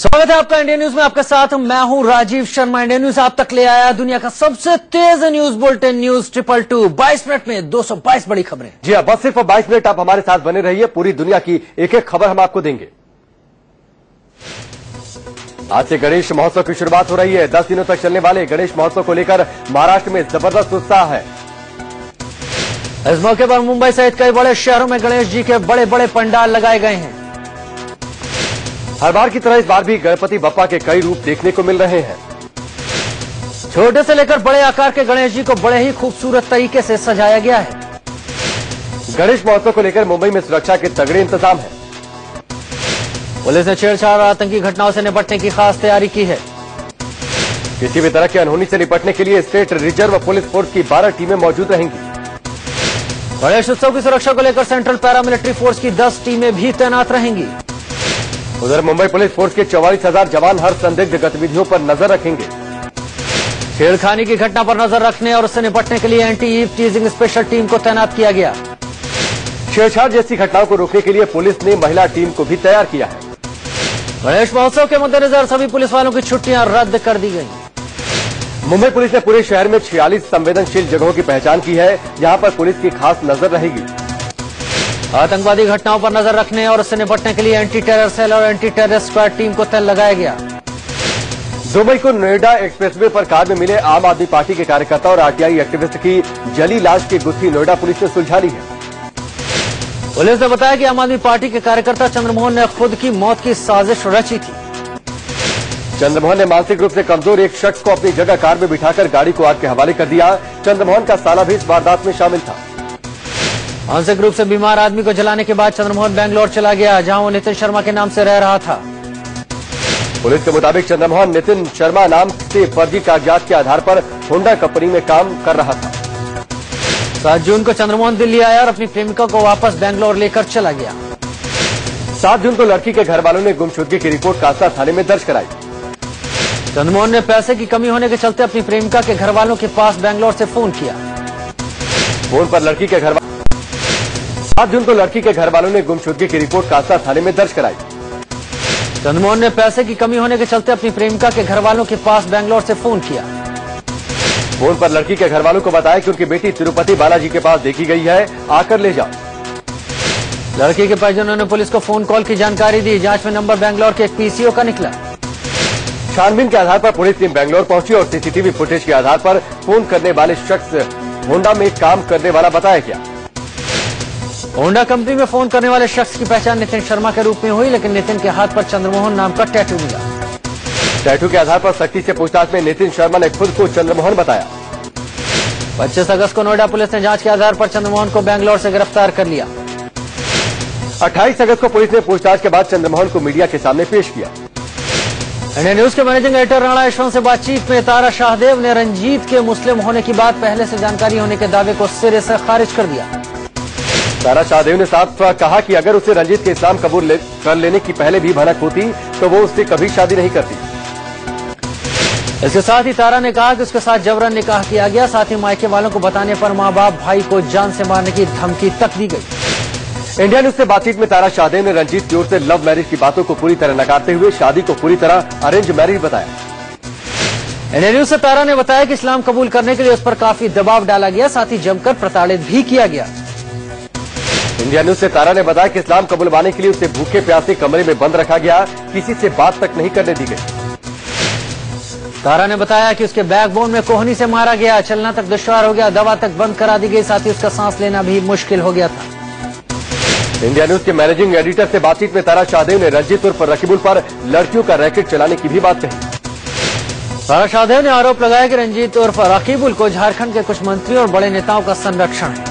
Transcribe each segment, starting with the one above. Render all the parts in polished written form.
स्वागत है आपका इंडिया न्यूज में। आपके साथ मैं हूं राजीव शर्मा। इंडिया न्यूज आप तक ले आया दुनिया का सबसे तेज न्यूज बुलेटिन न्यूज 222 22 मिनट में 222 बड़ी खबरें। जी हाँ, बस सिर्फ 22 मिनट आप हमारे साथ बने रहिए। पूरी दुनिया की एक एक खबर हम आपको देंगे। आज से गणेश महोत्सव की शुरुआत हो रही है। 10 दिनों तक चलने वाले गणेश महोत्सव को लेकर महाराष्ट्र में जबरदस्त उत्साह है। इस मौके पर मुंबई सहित कई बड़े शहरों में गणेश जी के बड़े बड़े पंडाल लगाए गए हैं। हर बार की तरह इस बार भी गणपति बप्पा के कई रूप देखने को मिल रहे हैं। छोटे से लेकर बड़े आकार के गणेश जी को बड़े ही खूबसूरत तरीके से सजाया गया है। गणेश महोत्सव को लेकर मुंबई में सुरक्षा के तगड़े इंतजाम है। पुलिस ने छेड़छाड़ और आतंकी घटनाओं से निपटने की खास तैयारी की है। किसी भी तरह की अनहोनी से निपटने के लिए स्टेट रिजर्व पुलिस फोर्स की 12 टीमें मौजूद रहेंगी। गणेश उत्सव की सुरक्षा को लेकर सेंट्रल पैरामिलिट्री फोर्स की 10 टीमें भी तैनात रहेंगी। उधर मुंबई पुलिस फोर्स के 44,000 जवान हर संदिग्ध गतिविधियों पर नजर रखेंगे। छेड़खानी की घटना पर नजर रखने और उससे निपटने के लिए anti eve teasing special team को तैनात किया गया। छेड़छाड़ जैसी घटनाओं को रोकने के लिए पुलिस ने महिला टीम को भी तैयार किया है। गणेश महोत्सव के मद्देनजर सभी पुलिस वालों की छुट्टियां रद्द कर दी गई। मुंबई पुलिस ने पूरे शहर में 46 संवेदनशील जगहों की पहचान की है, जहां पर पुलिस की खास नजर रहेगी। आतंकवादी घटनाओं पर नजर रखने और उससे निपटने के लिए एंटी टेरर सेल और एंटी टेरर स्क्वाड टीम को तैनात लगाया गया। 2 मई को नोएडा एक्सप्रेसवे पर कार में मिले आम आदमी पार्टी के कार्यकर्ता और आरटीआई एक्टिविस्ट की जली लाश की गुत्थी नोएडा पुलिस ने सुलझा ली है। पुलिस ने बताया कि आम आदमी पार्टी के कार्यकर्ता चंद्रमोहन ने खुद की मौत की साजिश रची थी। चंद्रमोहन ने मानसिक रूप से कमजोर एक शख्स को अपनी जगह कार में बिठाकर गाड़ी को आग के हवाले कर दिया। चंद्रमोहन का साला भी इस वारदात में शामिल था। मानसिक रूप से बीमार आदमी को जलाने के बाद चंद्रमोहन बेंगलोर चला गया, जहां वो नितिन शर्मा के नाम से रह रहा था। पुलिस के मुताबिक चंद्रमोहन नितिन शर्मा नाम से फर्जी कागजात के आधार पर होंडा कंपनी में काम कर रहा था। 7 जून को चंद्रमोहन दिल्ली आया और अपनी प्रेमिका को वापस बेंगलोर लेकर चला गया। 7 जून को लड़की के घर वालों ने गुमशुदगी की रिपोर्ट कांसा थाने में दर्ज कराई। चंद्रमोहन ने पैसे की कमी होने के चलते अपनी प्रेमिका के घर वालों के पास बेंगलोर से फोन किया। फोन पर लड़की के घर 7 जून को लड़की के घर वालों ने गुमशुदगी की रिपोर्ट कांसा थाने में दर्ज कराई। चंद्रमोहन ने पैसे की कमी होने के चलते अपनी प्रेमिका के घर वालों के पास बेंगलोर से फोन किया। फोन पर लड़की के घर वालों को बताया कि उनकी बेटी तिरुपति बालाजी के पास देखी गई है, आकर ले जाओ। लड़की के परिजनों ने पुलिस को फोन कॉल की जानकारी दी। जांच में नंबर बेंगलोर के एक पीसीओ का निकला। छानबीन के आधार पर पुलिस टीम बेंगलोर पहुंची और सीसीटीवी फुटेज के आधार पर फोन करने वाले शख्स होंडा में काम करने वाला बताया गया। होंडा कंपनी में फोन करने वाले शख्स की पहचान नितिन शर्मा के रूप में हुई, लेकिन नितिन के हाथ पर चंद्रमोहन नाम का टैटू मिला। टैटू के आधार पर सख्ती से पूछताछ में नितिन शर्मा ने खुद को चंद्रमोहन बताया। 25 अगस्त को नोएडा पुलिस ने जांच के आधार पर चंद्रमोहन को बेंगलोर से गिरफ्तार कर लिया। 28 अगस्त को पुलिस ने पूछताछ के बाद चंद्रमोहन को मीडिया के सामने पेश किया। इंडिया न्यूज के मैनेजिंग एडिटर राणा यशवंत से बातचीत में तारा शाहदेव ने रंजीत के मुस्लिम होने की बात पहले से जानकारी होने के दावे को सिरे से खारिज कर दिया। तारा शाहदेव ने साफ कहा कि अगर उसे रंजीत के इस्लाम कबूल कर लेने की पहले भी भनक होती तो वो उससे कभी शादी नहीं करती। इसके साथ ही तारा ने कहा कि उसके साथ जबरन निकाह किया गया। साथ ही मायके वालों को बताने पर मां बाप भाई को जान से मारने की धमकी तक दी गई। इंडिया न्यूज से बातचीत में तारा शाहदेव ने रंजीत की ओर से लव मैरिज की बातों को पूरी तरह नकारते हुए शादी को पूरी तरह अरेंज मैरिज बताया। इंडिया न्यूज से तारा ने बताया कि इस्लाम कबूल करने के लिए उस पर काफी दबाव डाला गया, साथ ही जमकर प्रताड़ित भी किया गया। इंडिया न्यूज से तारा ने बताया कि इस्लाम कबूलवाने के लिए उसे भूखे प्यासे कमरे में बंद रखा गया, किसी से बात तक नहीं करने दी गई। तारा ने बताया कि उसके बैकबोन में कोहनी से मारा गया, चलना तक दुश्वार हो गया, दवा तक बंद करा दी गई, साथ ही उसका सांस लेना भी मुश्किल हो गया था। इंडिया न्यूज के मैनेजिंग एडिटर से बातचीत में तारा शाहदेव ने रंजीत उर्फ रकीबुल पर लड़कियों का रैकेट चलाने की भी बात कही। तारा शाहदेव ने आरोप लगाया कि रंजीत उर्फ रकीबुल को झारखंड के कुछ मंत्रियों और बड़े नेताओं का संरक्षण है।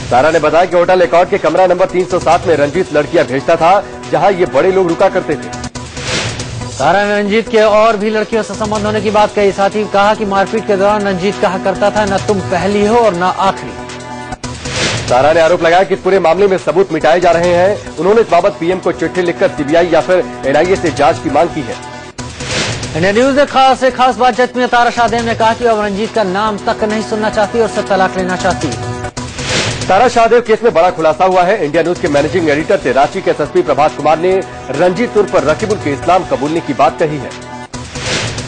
तारा ने बताया कि होटल एकॉर्ड के कमरा नंबर 307 में रंजीत लड़कियां भेजता था, जहां ये बड़े लोग रुका करते थे। तारा ने रंजीत के और भी लड़कियों से संबंध होने की बात कही। साथ ही कहा कि मारपीट के दौरान रंजीत कहा करता था, न तुम पहली हो और न आखिरी। तारा ने आरोप लगाया कि पूरे मामले में सबूत मिटाए जा रहे हैं। उन्होंने इस बाबत पीएम को चिट्ठी लिखकर सीबीआई या फिर एनआईए से जांच की मांग की है। इंडिया न्यूज ने खास बातचीत में तारा शाहदेव ने कहा कि अब रंजीत का नाम तक नहीं सुनना चाहती और उससे तलाक लेना चाहती है। तारा शाहदेव केस में बड़ा खुलासा हुआ है। इंडिया न्यूज के मैनेजिंग एडिटर से रांची के एसएसपी प्रभात कुमार ने रंजीत उर्फ रकीबुल के इस्लाम कबूलने की बात कही है।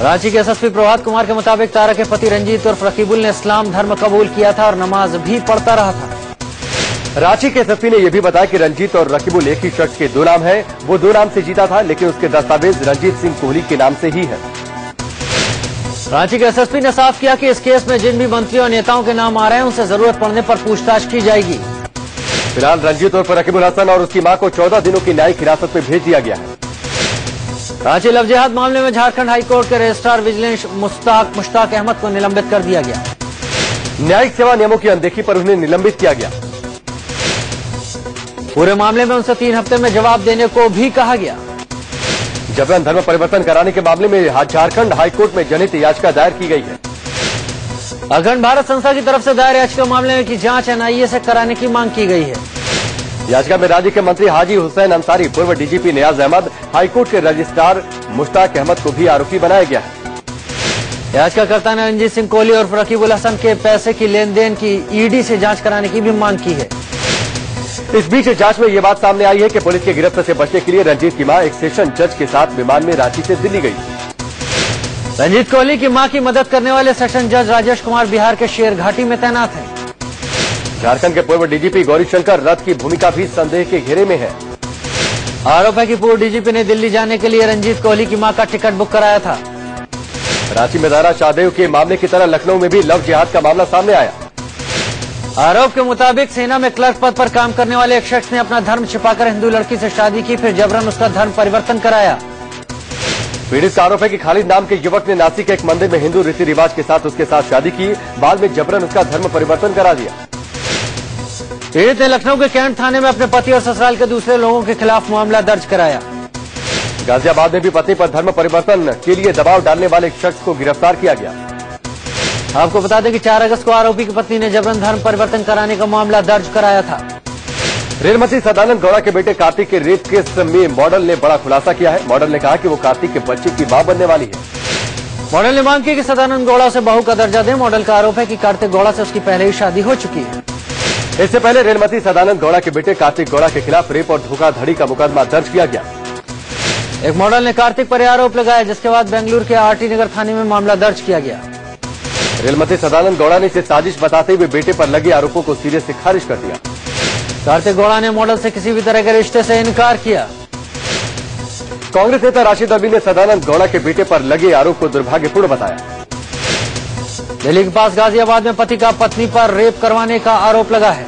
रांची के एसएसपी प्रभात कुमार के मुताबिक तारा के पति रंजीत उर्फ रकीबुल ने इस्लाम धर्म कबूल किया था और नमाज भी पढ़ता रहा था। रांची के एसएसपी ने यह भी बताया कि रंजीत और रकीबुल एक ही शख्स के 2 नाम है। वो 2 नाम से जीता था, लेकिन उसके दस्तावेज रंजीत सिंह कोहली के नाम से ही है। रांची के एसएसपी ने साफ किया कि इस केस में जिन भी मंत्रियों और नेताओं के नाम आ रहे हैं उनसे जरूरत पड़ने पर पूछताछ की जाएगी। फिलहाल रंजीत उर्फ रकीबुल हसन और उसकी मां को 14 दिनों की न्यायिक हिरासत में भेज दिया गया है। रांची लव जिहाद मामले में झारखंड हाईकोर्ट के रजिस्ट्रार विजिलेंस मुश्ताक अहमद को निलंबित कर दिया गया। न्यायिक सेवा नियमों की अनदेखी पर उन्हें निलंबित किया गया। पूरे मामले में उनसे 3 हफ्ते में जवाब देने को भी कहा गया। जबरन धर्म परिवर्तन कराने के मामले में झारखंड हाईकोर्ट में जनहित याचिका दायर की गई है। अखंड भारत संस्था की तरफ से दायर याचिका मामले की जांच एनआईए से कराने की मांग की गई है। याचिका में राज्य के मंत्री हाजी हुसैन अंसारी, पूर्व डीजीपी नियाज अहमद, हाईकोर्ट के रजिस्ट्रार मुश्ताक अहमद को भी आरोपी बनाया गया है। याचिकाकर्ता ने रंजीत सिंह कोहली और रकीबुल हसन के पैसे की लेन देन की ईडी से जांच कराने की भी मांग की है। इस बीच जांच में ये बात सामने आई है कि पुलिस की गिरफ्त से बचने के लिए रंजीत की मां एक सेशन जज के साथ विमान में रांची से दिल्ली गई। रंजीत कोहली की मां की मदद करने वाले सेशन जज राजेश कुमार बिहार के शेरघाटी में तैनात हैं। झारखंड के पूर्व डीजीपी गौरीशंकर रथ की भूमिका भी संदेह के घेरे में है। आरोप है कि पूर्व डीजीपी ने दिल्ली जाने के लिए रंजीत कोहली की मां का टिकट बुक कराया था। रांची में तारा शाहदेव के मामले की तरह लखनऊ में भी लव जिहाद का मामला सामने आया। आरोप के मुताबिक सेना में क्लर्क पद पर काम करने वाले एक शख्स ने अपना धर्म छिपाकर हिंदू लड़की से शादी की, फिर जबरन उसका धर्म परिवर्तन कराया। पीड़ित का आरोप है कि खालिद नाम के युवक ने नासिक के एक मंदिर में हिंदू रीति रिवाज के साथ उसके साथ शादी की, बाद में जबरन उसका धर्म परिवर्तन करा दिया। पीड़ित ने लखनऊ के कैंट थाने में अपने पति और ससुराल के दूसरे लोगों के खिलाफ मामला दर्ज कराया। गाजियाबाद में भी पत्नी पर धर्म परिवर्तन के लिए दबाव डालने वाले एक शख्स को गिरफ्तार किया गया। आपको बता दें कि 4 अगस्त को आरोपी की पत्नी ने जबरन धर्म परिवर्तन कराने का मामला दर्ज कराया था। रेल मंत्री सदानंद गौड़ा के बेटे कार्तिक के रेप केस में मॉडल ने बड़ा खुलासा किया है। मॉडल ने कहा कि वो कार्तिक के बच्चे की मां बनने वाली है। मॉडल ने मांग की कि सदानंद गौड़ा से बहू का दर्जा दें। मॉडल का आरोप है कि कार्तिक गौड़ा से उसकी पहले ही शादी हो चुकी है। इससे पहले रेल मंत्री सदानंद गौड़ा के बेटे कार्तिक गौड़ा के खिलाफ रेप और धोखाधड़ी का मुकदमा दर्ज किया गया। एक मॉडल ने कार्तिक पर आरोप लगाया, जिसके बाद बेंगलुरु के आरटी नगर थाने में मामला दर्ज किया गया। रेल मंत्री सदानंद गौड़ा ने इसे साजिश बताते हुए बेटे पर लगे आरोपों को सिरे से खारिज कर दिया। कार्तिक गौड़ा ने मॉडल से किसी भी तरह के रिश्ते से इनकार किया। कांग्रेस नेता राशिद अली ने सदानंद गौड़ा के बेटे पर लगे आरोप को दुर्भाग्यपूर्ण बताया। दिल्ली के पास गाजियाबाद में पति का पत्नी पर रेप करवाने का आरोप लगा है।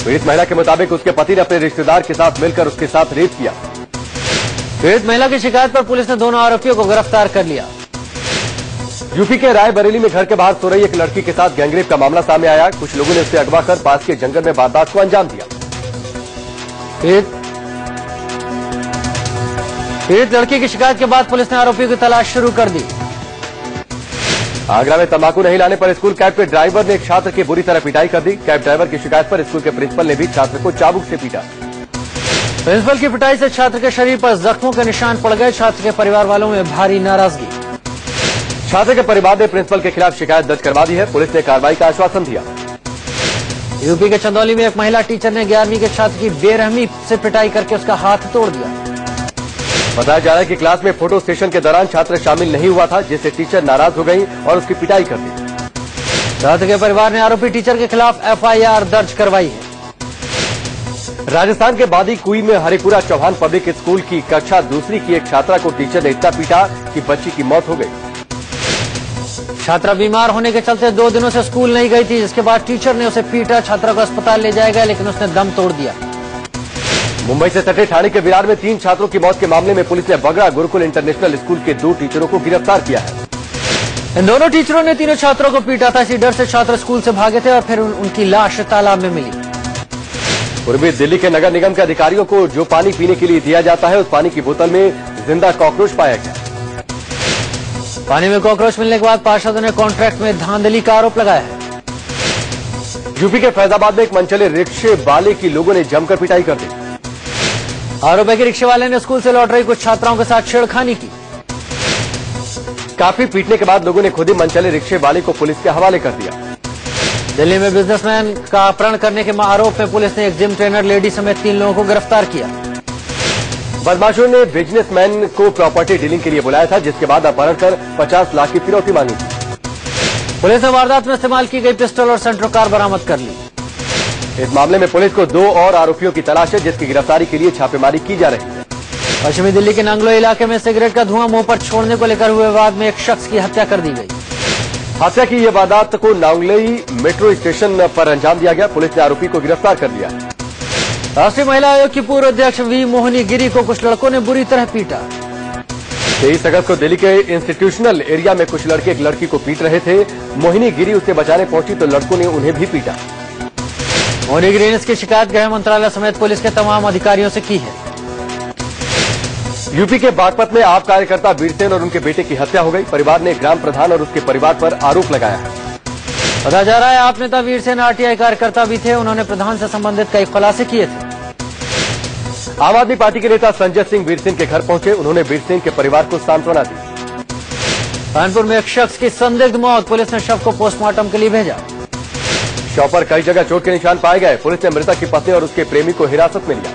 पीड़ित महिला के मुताबिक उसके पति ने अपने रिश्तेदार के साथ मिलकर उसके साथ रेप किया। पीड़ित महिला की शिकायत पर पुलिस ने दोनों आरोपियों को गिरफ्तार कर लिया। यूपी के रायबरेली में घर के बाहर सो रही एक लड़की के साथ गैंगरेप का मामला सामने आया। कुछ लोगों ने उसे अगवा कर पास के जंगल में वारदात को अंजाम दिया। पीड़ित लड़की की शिकायत के बाद पुलिस ने आरोपियों की तलाश शुरू कर दी। आगरा में तंबाकू नहीं लाने पर स्कूल कैब के ड्राइवर ने एक छात्र की बुरी तरह पिटाई कर दी। कैब ड्राइवर की शिकायत पर स्कूल के प्रिंसिपल ने भी छात्र को चाबुक से पीटा। प्रिंसिपल की पिटाई से छात्र के शरीर पर जख्मों के निशान पड़ गए। छात्र के परिवार वालों में भारी नाराजगी। छात्र के परिवार ने प्रिंसिपल के खिलाफ शिकायत दर्ज करवा दी है। पुलिस ने कार्रवाई का आश्वासन दिया। यूपी के चंदौली में एक महिला टीचर ने 11वीं के छात्र की बेरहमी से पिटाई करके उसका हाथ तोड़ दिया। बताया जा रहा है कि क्लास में फोटो सेशन के दौरान छात्र शामिल नहीं हुआ था, जिससे टीचर नाराज हो गई और उसकी पिटाई कर दी। छात्र के परिवार ने आरोपी टीचर के खिलाफ एफआईआर दर्ज करवाई है। राजस्थान के बादी कुई में हरिपुरा चौहान पब्लिक स्कूल की कक्षा 2वीं की एक छात्रा को टीचर ने इतना पीटा कि बच्ची की मौत हो गई। छात्रा बीमार होने के चलते 2 दिनों से स्कूल नहीं गई थी, जिसके बाद टीचर ने उसे पीटा। छात्रा को अस्पताल ले जाया गया, लेकिन उसने दम तोड़ दिया। मुंबई से सटे ठाणे के विरार में 3 छात्रों की मौत के मामले में पुलिस ने बगड़ा गुरुकुल इंटरनेशनल स्कूल के 2 टीचरों को गिरफ्तार किया है। इन दोनों टीचरों ने तीनों छात्रों को पीटा था। इसी डर से छात्र स्कूल से भागे थे और फिर उनकी लाश तालाब में मिली। पूर्वी दिल्ली के नगर निगम के अधिकारियों को जो पानी पीने के लिए दिया जाता है, उस पानी की बोतल में जिंदा कॉकरोच पाया गया। पानी में कॉकरोच मिलने के बाद पार्षदों ने कॉन्ट्रैक्ट में धांधली का आरोप लगाया है। यूपी के फैजाबाद में एक मनचले रिक्शे वाले की लोगों ने जमकर पिटाई कर दी। आरोप है कि रिक्शे वाले ने स्कूल से लौट रही कुछ छात्राओं के साथ छेड़खानी की। काफी पीटने के बाद लोगों ने खुद ही मनचले रिक्शे वाले को पुलिस के हवाले कर दिया। दिल्ली में बिजनेसमैन का अपहरण करने के आरोप में पुलिस ने एक जिम ट्रेनर लेडी समेत 3 लोगों को गिरफ्तार किया। बदमाशों ने बिजनेसमैन को प्रॉपर्टी डीलिंग के लिए बुलाया था, जिसके बाद अपहरण कर 50 लाख की फिरौती मांगी थी। पुलिस ने वारदात में इस्तेमाल की गई पिस्टल और सेंट्रो कार बरामद कर ली। इस मामले में पुलिस को 2 और आरोपियों की तलाश है, जिसकी गिरफ्तारी के लिए छापेमारी की जा रही है। पश्चिमी दिल्ली के नांगलो इलाके में सिगरेट का धुआं मुंह पर छोड़ने को लेकर हुए विवाद में एक शख्स की हत्या कर दी गई। हत्या की यह वारदात को नांगलोई मेट्रो स्टेशन पर अंजाम दिया गया। पुलिस ने आरोपी को गिरफ्तार कर लिया। राष्ट्रीय महिला आयोग की पूर्व अध्यक्ष वी मोहिनी गिरी को कुछ लड़कों ने बुरी तरह पीटा। 23 अगस्त को दिल्ली के इंस्टीट्यूशनल एरिया में कुछ लड़के एक लड़की को पीट रहे थे। मोहिनी गिरी उसे बचाने पहुंची तो लड़कों ने उन्हें भी पीटा। मोहिनी गिरी ने इसकी शिकायत गृह मंत्रालय समेत पुलिस के तमाम अधिकारियों से की है। यूपी के बागपत में आप कार्यकर्ता वीरसेन और उनके बेटे की हत्या हो गई। परिवार ने ग्राम प्रधान और उसके परिवार पर आरोप लगाया है। बताया जा रहा है आप नेता वीरसेन आरटीआई कार्यकर्ता भी थे। उन्होंने प्रधान से संबंधित कई खुलासे किए थे। आम आदमी पार्टी के नेता संजय सिंह वीरसेन के घर पहुंचे। उन्होंने वीरसेन के परिवार को सांत्वना दी। कानपुर में एक शख्स की संदिग्ध मौत, पुलिस ने शव को पोस्टमार्टम के लिए भेजा। शव पर कई जगह चोट के निशान पाए गए। पुलिस ने मृतक की पत्नी और उसके प्रेमी को हिरासत में लिया।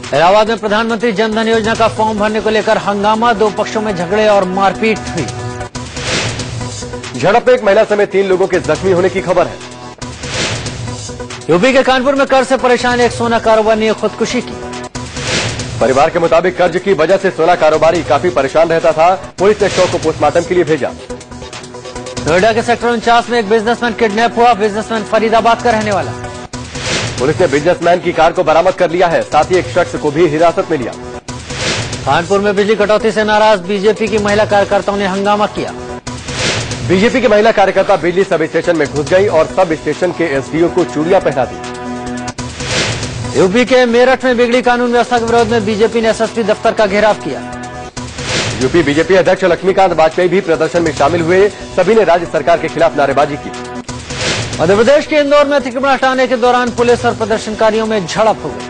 इलाहाबाद में प्रधानमंत्री जनधन योजना का फॉर्म भरने को लेकर हंगामा, 2 पक्षों में झगड़े और मारपीट हुई। झड़प में एक महिला समेत 3 लोगों के जख्मी होने की खबर है। यूपी के कानपुर में कर्ज से परेशान एक सोना कारोबारी ने खुदकुशी की। परिवार के मुताबिक कर्ज की वजह से सोना कारोबारी काफी परेशान रहता था। पुलिस ने शव को पोस्टमार्टम के लिए भेजा। नोएडा के सेक्टर 49 में एक बिजनेसमैन किडनैप हुआ। बिजनेसमैन फरीदाबाद का रहने वाला। पुलिस ने बिजनेसमैन की कार को बरामद कर लिया है। साथ ही एक शख्स को भी हिरासत में लिया। कानपुर में बिजली कटौती से नाराज बीजेपी की महिला कार्यकर्ताओं ने हंगामा किया। बीजेपी की महिला कार्यकर्ता बिजली सब स्टेशन में घुस गई और सब स्टेशन के एसडीओ को चूड़ियां पहना दी। यूपी के मेरठ में बिगड़ी कानून व्यवस्था के विरोध में बीजेपी ने एसएसपी दफ्तर का घेराव किया। यूपी बीजेपी अध्यक्ष लक्ष्मीकांत वाजपेयी भी प्रदर्शन में शामिल हुए। सभी ने राज्य सरकार के खिलाफ नारेबाजी की। मध्य प्रदेश के इंदौर में अतिक्रमण हटाने के दौरान पुलिस और प्रदर्शनकारियों में झड़प हो गई।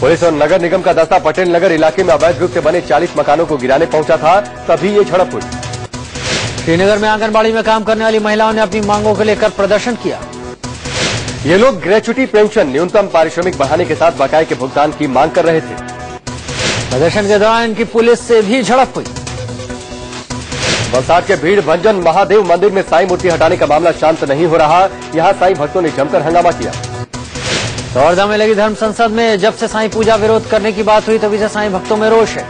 पुलिस और नगर निगम का दस्ता पटेल नगर इलाके में अवैध रूप से बने 40 मकानों को गिराने पहुंचा था, तभी ये झड़प हुई। श्रीनगर में आंगनबाड़ी में काम करने वाली महिलाओं ने अपनी मांगों को लेकर प्रदर्शन किया। ये लोग ग्रेच्युटी पेंशन, न्यूनतम पारिश्रमिक बढ़ाने के साथ बकाये के भुगतान की मांग कर रहे थे। प्रदर्शन के दौरान इनकी पुलिस से भी झड़प हुई। वलसाड के भीड़ भंजन महादेव मंदिर में साईं मूर्ति हटाने का मामला शांत नहीं हो रहा। यहां साईं भक्तों ने जमकर हंगामा किया। दौड़धा में लगी धर्म संसद में जब से साईं पूजा विरोध करने की बात हुई तभी से साईं भक्तों में रोष है।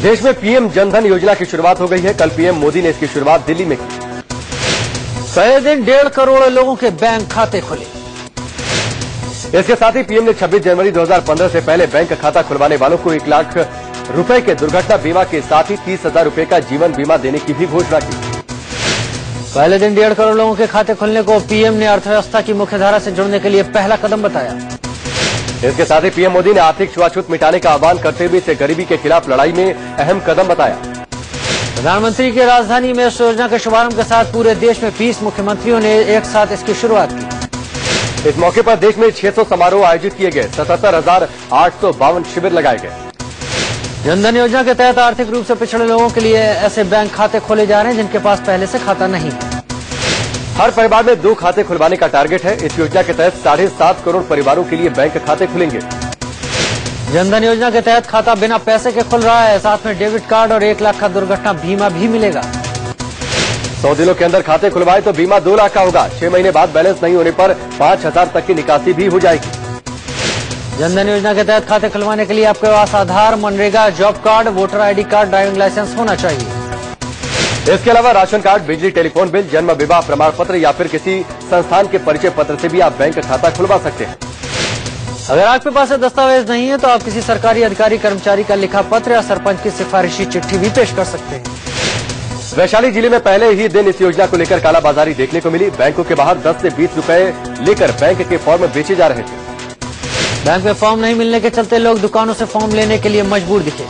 देश में पीएम जनधन योजना की शुरुआत हो गई है। कल पीएम मोदी ने इसकी शुरुआत दिल्ली में की। पहले दिन 1.5 करोड़ लोगों के बैंक खाते खुले। इसके साथ ही पीएम ने 26 जनवरी 2015 से पहले बैंक खाता खुलवाने वालों को 1 लाख रुपए के दुर्घटना बीमा के साथ ही 30,000 रुपए का जीवन बीमा देने की भी घोषणा की। पहले दिन 1.5 करोड़ लोगों के खाते खुलने को पीएम ने अर्थव्यवस्था की मुख्यधारा से जुड़ने के लिए पहला कदम बताया। इसके साथ ही पीएम मोदी ने आर्थिक छुआछूत मिटाने का आह्वान करते हुए इसे गरीबी के खिलाफ लड़ाई में अहम कदम बताया। प्रधानमंत्री की राजधानी में इस योजना के शुभारंभ के साथ पूरे देश में 20 मुख्यमंत्रियों ने एक साथ इसकी शुरुआत की। इस मौके पर देश में 600 समारोह आयोजित किए गए। 77,852 शिविर लगाए गए। जनधन योजना के तहत आर्थिक रूप से पिछड़े लोगों के लिए ऐसे बैंक खाते खोले जा रहे हैं जिनके पास पहले से खाता नहीं है। हर परिवार में 2 खाते खुलवाने का टारगेट है। इस योजना के तहत 7.5 करोड़ परिवारों के लिए बैंक खाते खुलेंगे। जनधन योजना के तहत खाता बिना पैसे के खुल रहा है। साथ में डेबिट कार्ड और 1 लाख का दुर्घटना बीमा भी मिलेगा। 100 दिनों के अंदर खाते खुलवाए तो बीमा 2 लाख का होगा। 6 महीने बाद बैलेंस नहीं होने पर 5,000 तक की निकासी भी हो जाएगी। जनधन योजना के तहत खाते खुलवाने के लिए आपके पास Aadhaar, MNREGA, job card, voter ID card, driving licence होना चाहिए। इसके अलावा राशन कार्ड, बिजली टेलीफोन बिल, जन्म विवाह प्रमाण पत्र या फिर किसी संस्थान के परिचय पत्र से भी आप बैंक खाता खुलवा सकते हैं। अगर आपके पास ये दस्तावेज नहीं है तो आप किसी सरकारी अधिकारी कर्मचारी का लिखा पत्र या सरपंच की सिफारिशी चिट्ठी भी पेश कर सकते हैं। वैशाली जिले में पहले ही दिन इस योजना को लेकर कालाबाजारी देखने को मिली। बैंकों के बाहर 10 से 20 रुपए लेकर बैंक के फॉर्म बेचे जा रहे थे। बैंक में फॉर्म नहीं मिलने के चलते लोग दुकानों से फॉर्म लेने के लिए मजबूर दिखे।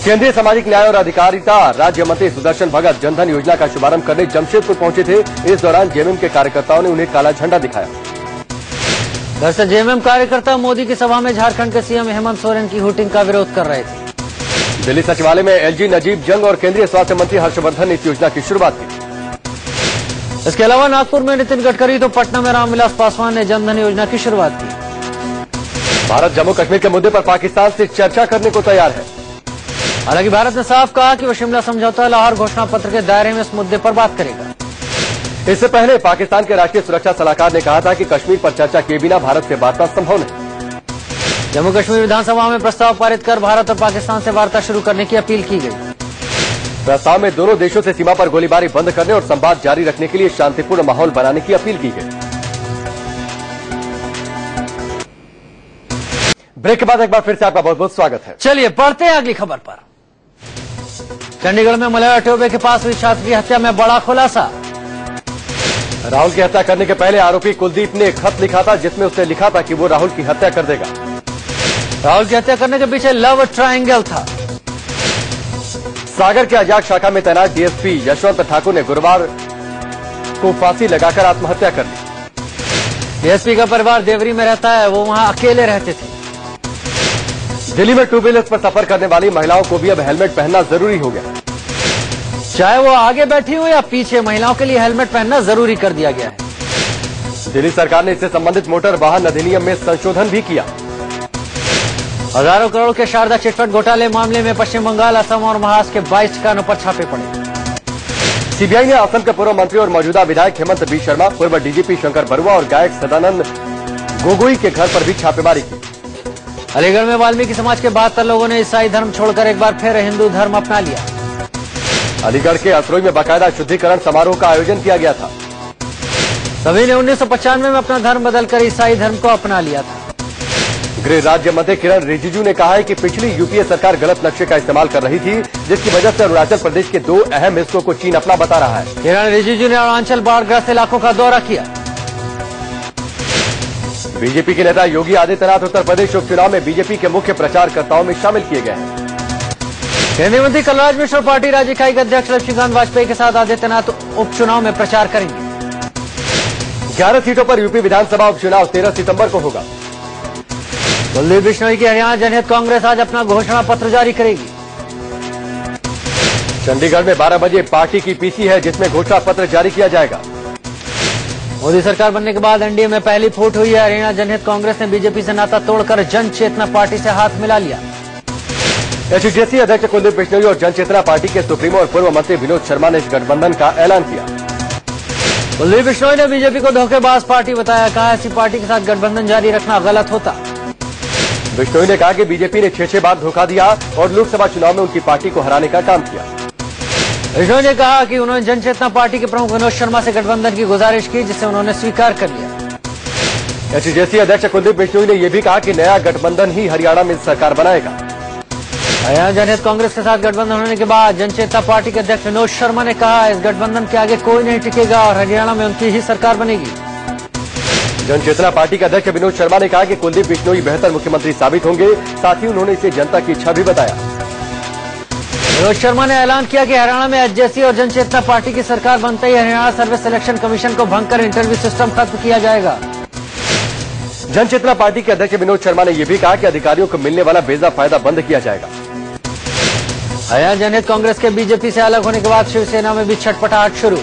केंद्रीय सामाजिक न्याय और अधिकारिता राज्य मंत्री सुदर्शन भगत जनधन योजना का शुभारंभ करने जमशेदपुर पहुंचे थे। इस दौरान जेएमएम के कार्यकर्ताओं ने उन्हें काला झंडा दिखाया। दरअसल जेएमएम कार्यकर्ता मोदी की सभा में झारखंड के सीएम हेमंत सोरेन की हुटिंग का विरोध कर रहे थे। दिल्ली सचिवालय में एलजी नजीब जंग और केंद्रीय स्वास्थ्य मंत्री हर्षवर्धन ने इस योजना की शुरुआत की। इसके अलावा नागपुर में नितिन गडकरी तो पटना में रामविलास पासवान ने जनधन योजना की शुरुआत की। भारत जम्मू कश्मीर के मुद्दे पर पाकिस्तान से चर्चा करने को तैयार है। हालांकि भारत ने साफ कहा कि वह शिमला समझौता लाहौर घोषणा पत्र के दायरे में इस मुद्दे पर बात करेगा। इससे पहले पाकिस्तान के राष्ट्रीय सुरक्षा सलाहकार ने कहा था कि कश्मीर पर चर्चा किए बिना भारत से वार्ता संभव नहीं। जम्मू कश्मीर विधानसभा में प्रस्ताव पारित कर भारत और पाकिस्तान से वार्ता शुरू करने की अपील की गई। प्रस्ताव में दोनों देशों से सीमा पर गोलीबारी बंद करने और संवाद जारी रखने के लिए शांतिपूर्ण माहौल बनाने की अपील की गई। ब्रेक के बाद एक बार फिर से आपका बहुत बहुत स्वागत है। चलिए बढ़ते हैं अगली खबर पर। चंडीगढ़ में मलया टोबे के पास हुई छात्र की हत्या में बड़ा खुलासा। राहुल की हत्या करने के पहले आरोपी कुलदीप ने एक खत लिखा था जिसमें उसने लिखा था कि वो राहुल की हत्या कर देगा। राहुल की हत्या करने के पीछे लव ट्रायंगल था। सागर के अजाक शाखा में तैनात डीएसपी यशवंत ठाकुर ने गुरुवार को फांसी लगाकर आत्महत्या कर ली। डीएसपी का परिवार देवरी में रहता है, वो वहां अकेले रहते थे। दिल्ली में टू व्हीलर पर सफर करने वाली महिलाओं को भी अब हेलमेट पहनना जरूरी हो गया। चाहे वो आगे बैठी हो या पीछे, महिलाओं के लिए हेलमेट पहनना जरूरी कर दिया गया है। दिल्ली सरकार ने इससे संबंधित मोटर वाहन अधिनियम में संशोधन भी किया। हजारों करोड़ के शारदा चिटफंड घोटाले मामले में पश्चिम बंगाल, असम और महाराष्ट्र के 22 ठिकानों पर छापे पड़े। सीबीआई ने असम के पूर्व मंत्री और मौजूदा विधायक हेमंत बी शर्मा, पूर्व डीजीपी शंकर बरुआ और गायक सदानंद गोगोई के घर पर भी छापेमारी की। अलीगढ़ में वाल्मीकि समाज के 72 लोगों ने ईसाई धर्म छोड़कर एक बार फिर हिंदू धर्म अपना लिया। अलीगढ़ के असरोई में बाकायदा शुद्धिकरण समारोह का आयोजन किया गया था। सभी ने 1995 में अपना धर्म बदलकर ईसाई धर्म को अपना लिया था। गृह राज्य मंत्री किरण रिजिजू ने कहा है कि पिछली यूपीए सरकार गलत नक्शे का इस्तेमाल कर रही थी, जिसकी वजह से अरुणाचल प्रदेश के 2 अहम हिस्सों को चीन अपना बता रहा है। किरण रिजिजू ने अरुणाचल बाढ़ग्रस्त इलाकों का दौरा किया। बीजेपी के नेता योगी आदित्यनाथ उत्तर प्रदेश उपचुनाव में बीजेपी के मुख्य प्रचारकर्ताओं में शामिल किए गए हैं। केंद्रीय मंत्री कलराज मिश्र और पार्टी राज्य इकाई के अध्यक्ष लक्ष्मीकांत वाजपेयी के साथ आदित्यनाथ उपचुनाव में प्रचार करेंगे। 11 सीटों पर यूपी विधानसभा उपचुनाव 13 सितंबर को होगा। कुलदीप बिश्नोई की हरियाणा जनहित कांग्रेस आज अपना घोषणा पत्र जारी करेगी। चंडीगढ़ में 12 बजे पार्टी की पीसी है, जिसमें घोषणा पत्र जारी किया जाएगा। मोदी सरकार बनने के बाद एनडीए में पहली फूट हुई है। हरियाणा जनहित कांग्रेस ने बीजेपी से नाता तोड़कर जन चेतना पार्टी से हाथ मिला लिया। एचजेसी अध्यक्ष कुलदीप बिश्नोई और जन चेतना पार्टी के सुप्रीमो और पूर्व मंत्री विनोद शर्मा ने इस गठबंधन का ऐलान किया। कुलदीप बिश्नोई ने बीजेपी को धोखेबाज पार्टी बताया, कहा ऐसी पार्टी के साथ गठबंधन जारी रखना गलत होता। बिश्नोई ने कहा कि बीजेपी ने 6 बार धोखा दिया और लोकसभा चुनाव में उनकी पार्टी को हराने का काम किया। बिश्नोई ने कहा कि उन्होंने जन चेतना पार्टी के प्रमुख विनोद शर्मा से गठबंधन की गुजारिश की, जिसे उन्होंने स्वीकार कर लिया। एचजेसी अध्यक्ष कुलदीप बिश्नोई ने यह भी कहा कि नया गठबंधन ही हरियाणा में सरकार बनाएगा। हरियाणा जनहित कांग्रेस के साथ गठबंधन होने के बाद जन चेतना पार्टी के अध्यक्ष विनोद शर्मा ने कहा, इस गठबंधन के आगे कोई नहीं टिकेगा और हरियाणा में उनकी ही सरकार बनेगी। जन चेतना पार्टी के अध्यक्ष विनोद शर्मा ने कहा कि कुलदीप बिश्नोई बेहतर मुख्यमंत्री साबित होंगे। साथ ही उन्होंने इसे जनता की इच्छा भी बताया। विनोद शर्मा ने ऐलान किया कि हरियाणा में एचजेसी और जन चेतना पार्टी की सरकार बनते ही हरियाणा सर्विस सिलेक्शन कमीशन को भंग कर इंटरव्यू सिस्टम खत्म किया जाएगा। जन चेतना पार्टी के अध्यक्ष विनोद शर्मा ने यह भी कहा कि अधिकारियों को मिलने वाला बेजा फायदा बंद किया जाएगा। हरियाणा जनहित कांग्रेस के बीजेपी से अलग होने के बाद शिवसेना में भी छटपटाहट शुरू।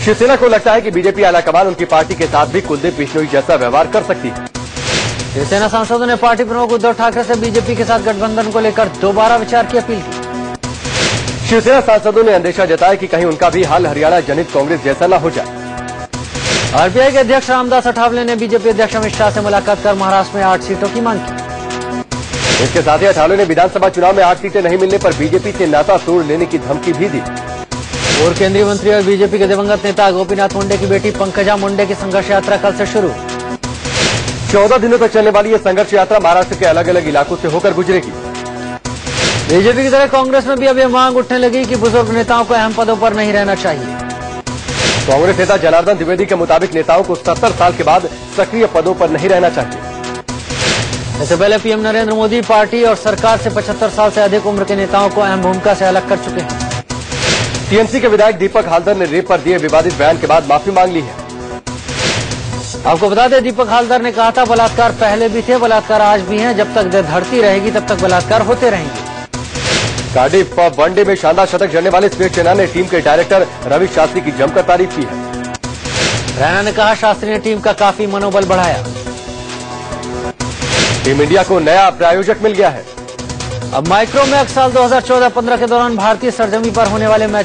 शिवसेना को लगता है कि बीजेपी आलाकमान उनकी पार्टी के साथ भी कुलदीप बिश्नोई जैसा व्यवहार कर सकती है। शिवसेना सांसदों ने पार्टी प्रमुख उद्धव ठाकरे से बीजेपी के साथ गठबंधन को लेकर दोबारा विचार की अपील की। शिवसेना सांसदों ने अंदेशा जताया कि कहीं उनका भी हाल हरियाणा जनहित कांग्रेस जैसा न हो जाए। आरपीआई के अध्यक्ष रामदास अठावले ने बीजेपी अध्यक्ष अमित शाह से मुलाकात कर महाराष्ट्र में 8 सीटों की मांग की। इसके साथ ही अठावले ने विधानसभा चुनाव में 8 सीटें नहीं मिलने पर बीजेपी से नाता तोड़ लेने की धमकी भी दी। और केंद्रीय मंत्री और बीजेपी के दिवंगत नेता गोपीनाथ मुंडे की बेटी पंकजा मुंडे की संघर्ष यात्रा कल से शुरू। 14 दिनों तक चलने वाली यह संघर्ष यात्रा महाराष्ट्र के अलग अलग इलाकों से होकर गुजरेगी। बीजेपी की तरह कांग्रेस में भी अब यह मांग उठने लगी कि बुजुर्ग नेताओं को अहम पदों पर नहीं रहना चाहिए। कांग्रेस नेता जनार्दन द्विवेदी के मुताबिक नेताओं को 70 साल के बाद सक्रिय पदों पर नहीं रहना चाहिए। इससे पहले पीएम नरेंद्र मोदी पार्टी और सरकार से 75 साल से अधिक उम्र के नेताओं को अहम भूमिका से अलग कर चुके हैं। टीएमसी के विधायक दीपक हालदर ने रेप पर दिए विवादित बयान के बाद माफी मांग ली है। आपको बता दें, दीपक हालदर ने कहा था, बलात्कार पहले भी थे, बलात्कार आज भी हैं, जब तक देह धरती रहेगी तब तक बलात्कार होते रहेंगे। कार्डिफ वनडे में शानदार शतक जड़ने वाले स्मिथ रैना ने टीम के डायरेक्टर रवि शास्त्री की जमकर तारीफ की है। रैना ने कहा शास्त्री ने टीम का काफी मनोबल बढ़ाया। टीम इंडिया को नया प्रायोजक मिल गया है। अब माइक्रोमैक्स साल 2014-15 के दौरान भारतीय सरजमी पर होने वाले मैच